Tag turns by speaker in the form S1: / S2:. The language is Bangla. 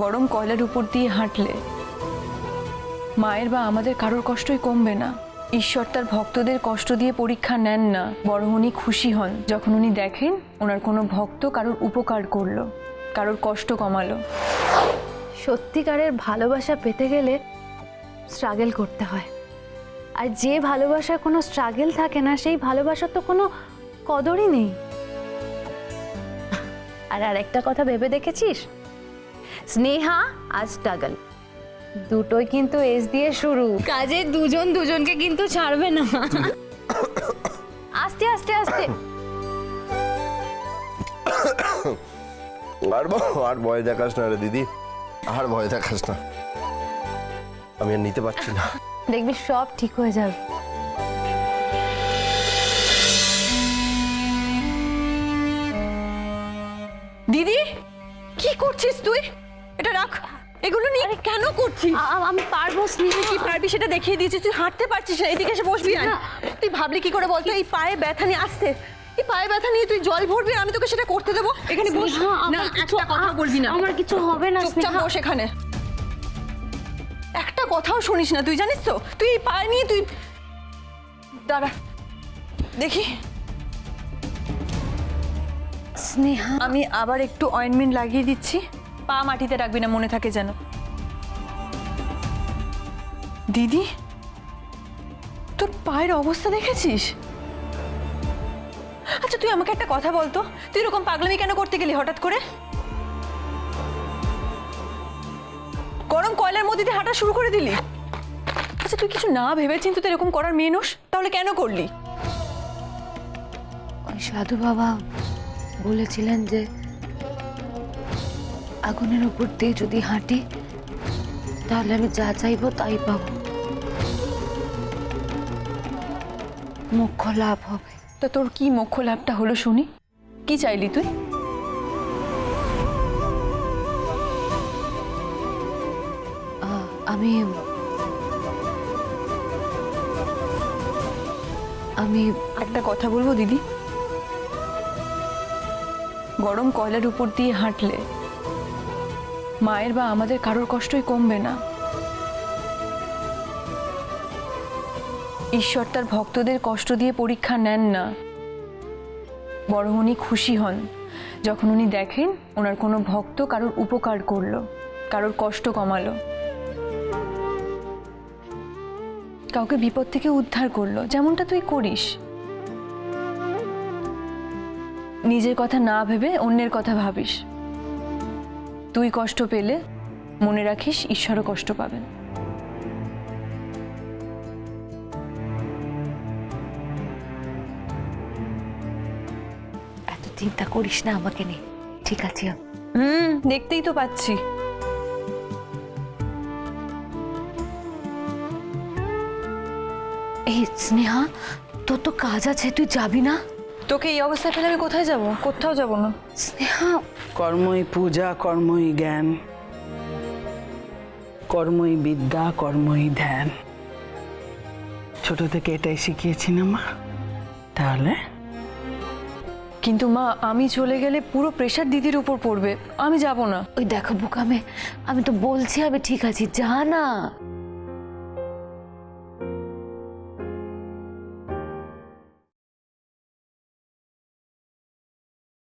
S1: গরম কয়লার উপর দিয়ে হাঁটলে মায়ের বা আমাদের কারোর কষ্টই কমবে না। ঈশ্বর তার ভক্তদের কষ্ট দিয়ে পরীক্ষা নেন না, বরং উনি খুশি হন যখন উনি দেখেন ওনার কোনো ভক্ত কারোর উপকার করলো, কারোর কষ্ট কমালো।
S2: সত্যিকারের ভালোবাসা পেতে গেলে স্ট্রাগল করতে হয়, আর যে ভালোবাসার কোনো স্ট্রাগল থাকে না সেই ভালোবাসার তো কোনো কদরই নেই। আর আরেকটা কথা ভেবে দেখেছিস, স্নেহা আর স্ট্রাগল দুটোই কিন্তু এস দিয়ে শুরু। কাজে দুজন দুজনকে কিন্তু ছাড়বে না। আস্তে আস্তে আস্তে।
S3: আর ভয় দেখাস না রে দিদি, আর ভয় দেখাস না, আমি আর নিতে পারছি না।
S2: দেখবি সব ঠিক হয়ে যাবে।
S1: দিদি কি করছিস তুই? এটা রাখ, এগুলো নিয়ে কেন করছিস?
S2: আমি পারবো স্নেহা।
S1: কি পারবি সেটা দেখিয়ে দিয়েছিস, তুই হাঁটতে পারছিস না, এদিকে এসে বসবি না। তুই ভাবলি কি করে বলতো, এই পায়ে ব্যথা নিয়ে আসতে, এই পায়ে ব্যথা নিয়ে তুই জল ভরবি আর আমি তোকে সেটা করতে দেবো? এখানে বস না, একটা কথা বলবি না।
S2: আমার কিছু হবে না
S1: চুপচাপ
S2: স্নেহা।
S1: বস এখানে, একটা কথাও শুনিস না তুই, জানিস তো? তুই এই পায়ে নিয়ে তুই দাঁড়া দেখি।
S2: স্নেহা
S1: আমি আবার একটু অয়েন্টমেন্ট লাগিয়ে দিচ্ছি, পা মাটিতে রাখবি না, মনে থাকে যেন। দিদি তোর পায়ের অবস্থা দেখেছিস? আচ্ছা তুই আমাকে একটা কথা বলতো, তুই এরকম পাগলামি কেন করতে গেলি হঠাৎ করে? গরম কয়লার মধ্যে দিয়ে হাঁটা শুরু করে দিলি। আচ্ছা তুই কিছু না ভেবে চিন্তে তো এরকম করার মেনুষ, তাহলে কেন করলি?
S2: ওই সাধু বাবা বলেছিলেন যে আগুনের উপর দিয়ে যদি হাঁটি তাহলে আমি যা চাইবো তাই পাবো, মোক্ষ লাভ হবে।
S1: তা তোর কি মোক্ষ লাভটা হলো শুনি? কি চাইলি তুই?
S2: আমি আমি
S1: একটা কথা বলবো দিদি, গরম কয়লার উপর দিয়ে হাঁটলে মায়ের বা আমাদের কারোর কষ্টই কমবে না। ঈশ্বর তার ভক্তদের কষ্ট দিয়ে পরীক্ষা নেন না, বরং উনি খুশি হন যখন উনি দেখেন ওনার কোনো ভক্ত কারোর উপকার করলো, কারোর কষ্ট কমালো, কাউকে বিপদ থেকে উদ্ধার করলো, যেমনটা তুই করিস। নিজের কথা না ভেবে অন্যের কথা ভাবিস। তুই কষ্ট পেলে মনে রাখিস ঈশ্বরও কষ্ট পাবেন।
S2: এত চিন্তা করিস না আমাকে নিয়ে, ঠিক আছে?
S1: দেখতেই তো পাচ্ছি।
S2: এই স্নেহা, তোর তো কাজ আছে, তুই যাবি না?
S1: তোকে এই অবস্থায় ফেলে আমি কোথায় যাব? কোথাও যাব না।
S2: স্নেহা
S4: কর্মই পূজা, কর্মই জ্ঞান, কর্মই বিদ্যা, কর্মই ধ্যান। ছোট থেকে এটাই শিখিয়েছি না মা? তাহলে
S1: কিন্তু মা, আমি চলে গেলে পুরো প্রেশার দিদির উপর পড়বে, আমি যাব না।
S2: ওই দেখো বোকামে, আমি তো বলছি আমি ঠিক আছি, যা না।